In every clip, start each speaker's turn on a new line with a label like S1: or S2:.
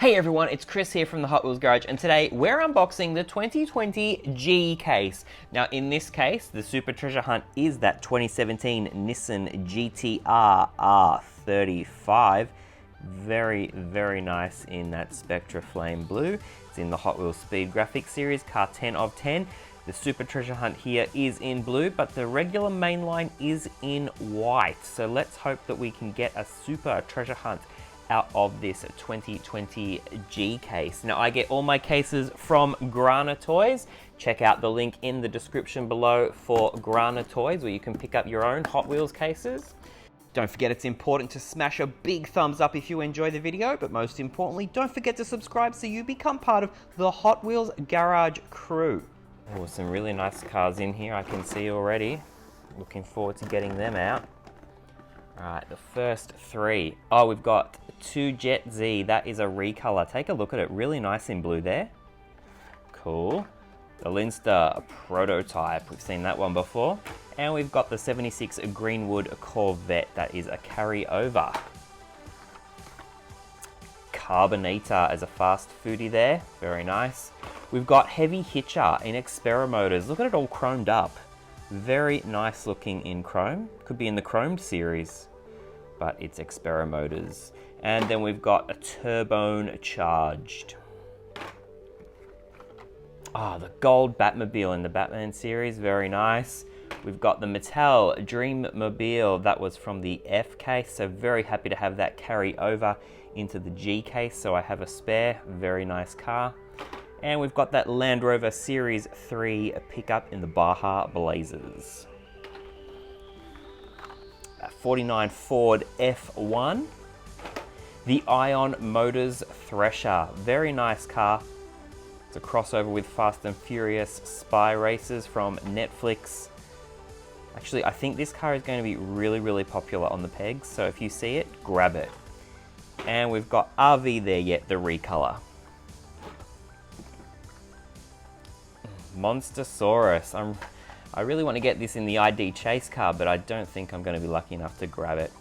S1: Hey everyone, it's Chris here from the Hot Wheels Garage, and today we're unboxing the 2020 G case. Now in this case, the super treasure hunt is that 2017 Nissan GT-R R35. Very nice in that Spectra Flame Blue. It's in the Hot Wheels Speed Graphics series, car 10 of 10. The super treasure hunt here is in blue, but the regular mainline is in white. So let's hope that we can get a super treasure hunt out of this 2020 G case. Now I get all my cases from GRANA Toys. Check out the link in the description below for GRANA Toys where you can pick up your own Hot Wheels cases. Don't forget it's important to smash a big thumbs up if you enjoy the video, but most importantly, don't forget to subscribe so you become part of the Hot Wheels Garage crew. Oh, some really nice cars in here I can see already. Looking forward to getting them out. Alright, the first three. Oh, we've got 2 Jet Z. That is a recolor. Take a look at it. Really nice in blue there. Cool. The Linster prototype. We've seen that one before. And we've got the 76 Greenwood Corvette. That is a carryover. Carbonator as a fast foodie there. Very nice. We've got Heavy Hitcher in Experimotors. Look at it all chromed up. Very nice looking in chrome. Could be in the chromed series, but it's Experimotors. And then we've got a Turbone Charged. Ah, the gold Batmobile in the Batman series, very nice. We've got the Mattel Dreammobile, that was from the F case, so very happy to have that carry over into the G case, so I have a spare, very nice car. And we've got that Land Rover Series 3 pickup in the Baja Blazers. A 49 Ford F1. The Ion Motors Thresher. Very nice car. It's a crossover with Fast and Furious Spy Races from Netflix. Actually, I think this car is going to be really popular on the pegs, so if you see it, grab it. And we've got RV there yet, the recolor. Monstersaurus. I really want to get this in the ID chase car, but I don't think I'm going to be lucky enough to grab it.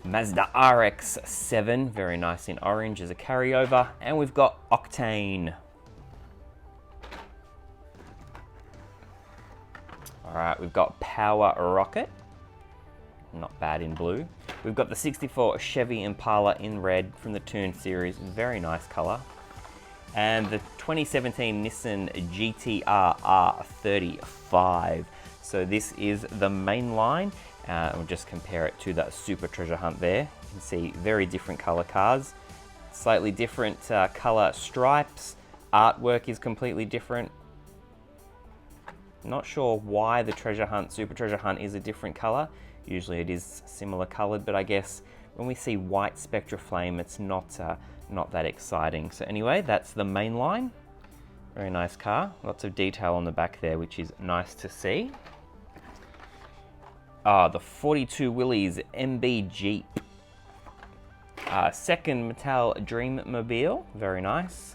S1: Mazda Rx-7, very nice in orange as a carryover. And we've got Octane. Alright, we've got Power Rocket. Not bad in blue. We've got the 64 Chevy Impala in red from the Toon series. Very nice color. And the 2017 Nissan GT-R R35. So this is the main line. We'll just compare it to that super treasure hunt there. You can see very different color cars. Slightly different color stripes. Artwork is completely different. Not sure why the treasure hunt, super treasure hunt is a different color. Usually it is similar colored, but I guess when we see white Spectra Flame, it's not that exciting. So anyway, that's the main line. Very nice car. Lots of detail on the back there, which is nice to see. The 42 Willys MB Jeep. Second Mattel Dreammobile, very nice.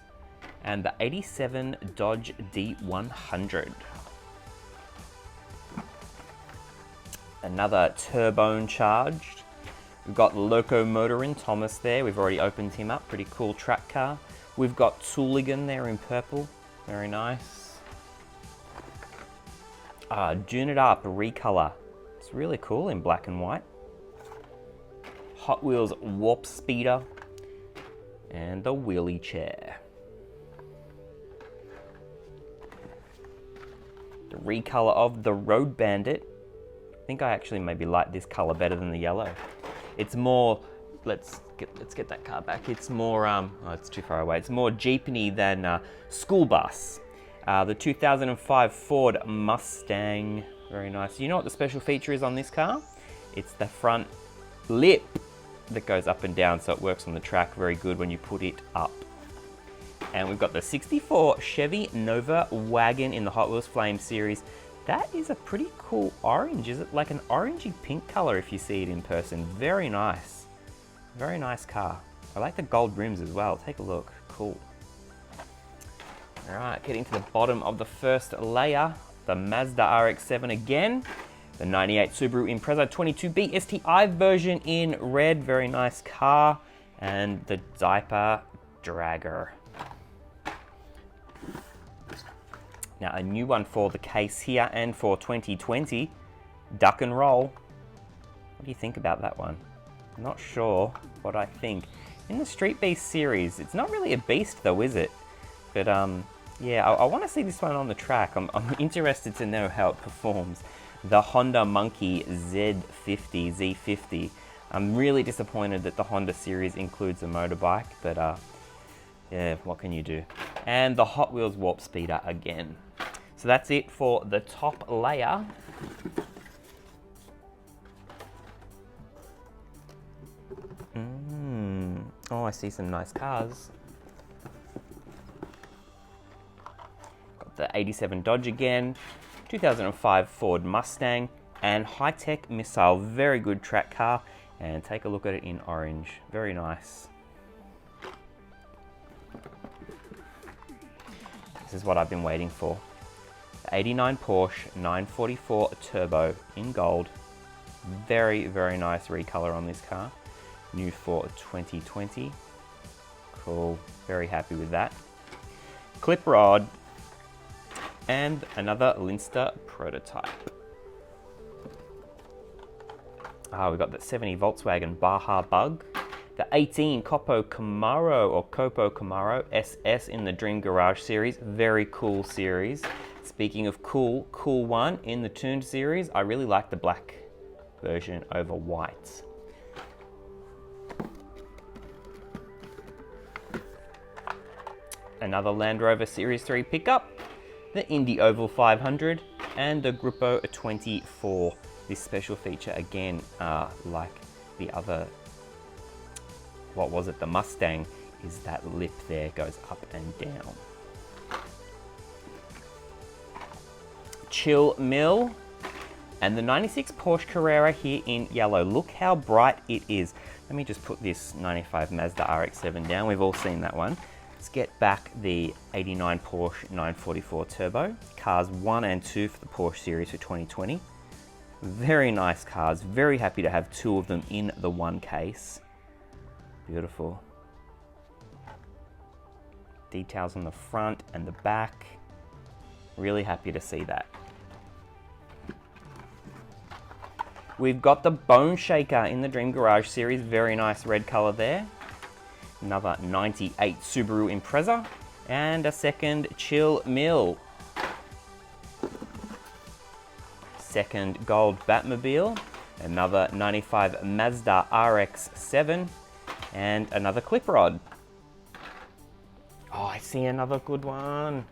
S1: And the 87 Dodge D100. Another Turbone Charged. We've got Locomotorin Thomas there. We've already opened him up. Pretty cool track car. We've got Tooligan there in purple. Very nice. Dune It Up recolor. It's really cool in black and white. Hot Wheels Warp Speeder. And the wheelie chair. The recolor of the Road Bandit. I think I actually maybe like this color better than the yellow. It's more, let's get that car back. It's more, oh, it's too far away. It's more jeepney than school bus. The 2005 Ford Mustang, very nice. You know what the special feature is on this car? It's the front lip that goes up and down, so it works on the track very good when you put it up. And we've got the 64 Chevy Nova wagon in the Hot Wheels Flame series. That is a pretty cool orange. Is it like an orangey pink color if you see it in person? Very nice. Very nice car. I like the gold rims as well. Take a look. Cool. All right, getting to the bottom of the first layer. The Mazda Rx-7 again. The 98 Subaru Impreza 22B STI version in red. Very nice car. and the diaper dragger. Now a new one for the case here and for 2020, Duck and Roll. What do you think about that one? I'm not sure what I think. In the Street Beast series, it's not really a beast though, is it? But yeah, I want to see this one on the track. I'm interested to know how it performs. The Honda Monkey Z50. I'm really disappointed that the Honda series includes a motorbike, but yeah, what can you do? And the Hot Wheels Warp Speeder again. So that's it for the top layer. Oh, I see some nice cars. Got the 87 Dodge again, 2005 Ford Mustang, and high-tech missile. Very good track car. And take a look at it in orange. Very nice. This is what I've been waiting for. The 89 Porsche 944 Turbo in gold. Very, very nice recolor on this car. New for 2020. Cool. Very happy with that. Clip rod. And another Linster prototype. We've got the 70 Volkswagen Baja Bug. The 18 Copo Camaro SS in the Dream Garage series. Very cool series. Speaking of cool one in the tuned series, I really like the black version over white. Another Land Rover Series 3 pickup, the Indy Oval 500, and the Gruppo 24. This special feature again, like the other, what was it, the Mustang, is that lip there goes up and down. Chill Mill, and the 96 Porsche Carrera here in yellow. Look how bright it is. Let me just put this 95 Mazda Rx-7 down. We've all seen that one. Let's get back the 89 Porsche 944 Turbo. Cars 1 and 2 for the Porsche series for 2020. Very nice cars. Very happy to have two of them in the one case. Beautiful. Details on the front and the back. Really happy to see that. We've got the Bone Shaker in the Dream Garage series. Very nice red color there. Another 98 Subaru Impreza. And a second Chill Mill. Second gold Batmobile. Another 95 Mazda Rx-7. And another clip rod. Oh, I see another good one.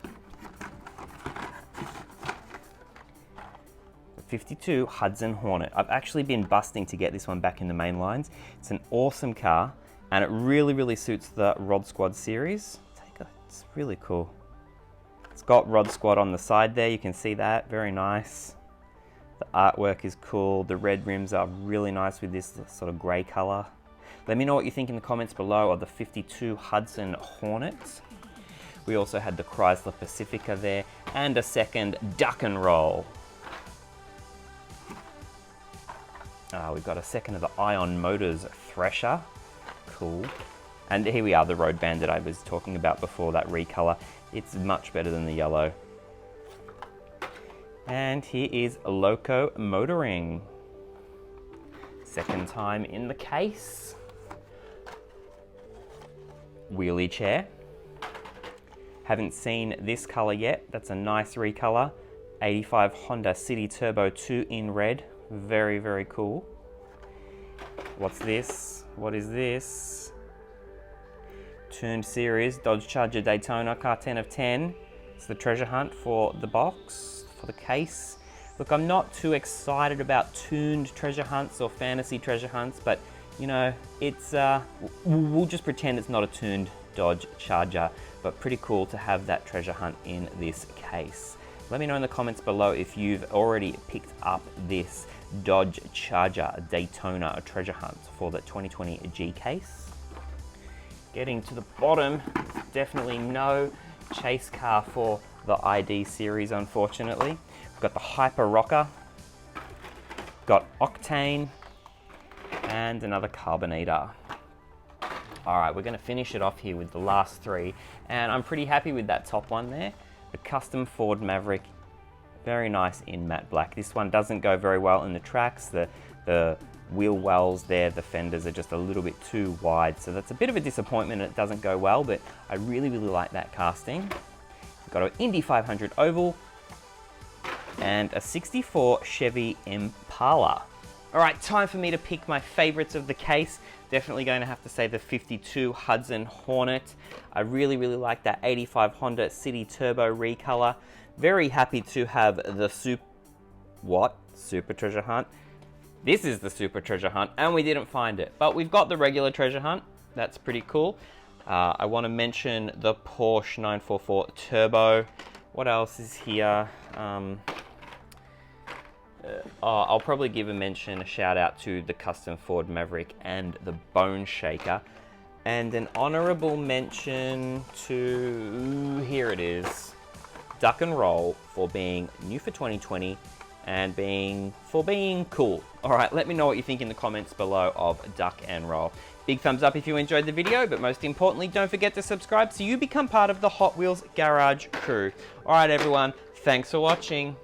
S1: 52 Hudson Hornet. I've actually been busting to get this one back in the main lines. It's an awesome car, and it really suits the Rod Squad series. It's really cool. It's got Rod Squad on the side there. You can see that. Very nice. The artwork is cool. The red rims are really nice with this sort of grey color. Let me know what you think in the comments below of the 52 Hudson Hornet. We also had the Chrysler Pacifica there, and a second Duck and Roll. We've got a second of the Ion Motors Thresher. Cool. And here we are, the Road Bandit I was talking about before, that recolor. It's much better than the yellow. And here is Loco Motoring. Second time in the case. Wheelie chair. Haven't seen this color yet. That's a nice recolor. 85 Honda City Turbo 2 in red. Very cool. What's this? What is this? Tuned series, Dodge Charger Daytona, car 10 of 10. It's the treasure hunt for the box, for the case. Look, I'm not too excited about tuned treasure hunts or fantasy treasure hunts, but you know, it's we'll just pretend it's not a tuned Dodge Charger, but pretty cool to have that treasure hunt in this case. Let me know in the comments below if you've already picked up this Dodge Charger Daytona treasure hunt for the 2020 G case. Getting to the bottom, definitely no chase car for the ID series, unfortunately. We've got the Hyper Rocker, got Octane, and another Carbonator. All right, we're gonna finish it off here with the last three, and I'm pretty happy with that top one there. The custom Ford Maverick, very nice in matte black. This one doesn't go very well in the tracks. The wheel wells there, the fenders are just a little bit too wide, so that's a bit of a disappointment. It doesn't go well, but I really like that casting. We've got an Indy 500 oval and a 64 Chevy Impala. All right, time for me to pick my favorites of the case. Definitely going to have to say the 52 Hudson Hornet. I really like that 85 Honda City Turbo recolor. Very happy to have the Super Treasure Hunt. This is the Super Treasure Hunt, and we didn't find it, but we've got the regular Treasure Hunt. That's pretty cool. I want to mention the Porsche 944 Turbo. What else is here? I'll probably give a shout out to the custom Ford Maverick and the Bone Shaker. And an honorable mention to, here it is, Duck and Roll, for being new for 2020 and for being cool. All right, let me know what you think in the comments below of Duck and Roll. Big thumbs up if you enjoyed the video, but most importantly, don't forget to subscribe so you become part of the Hot Wheels Garage crew. All right, everyone, thanks for watching.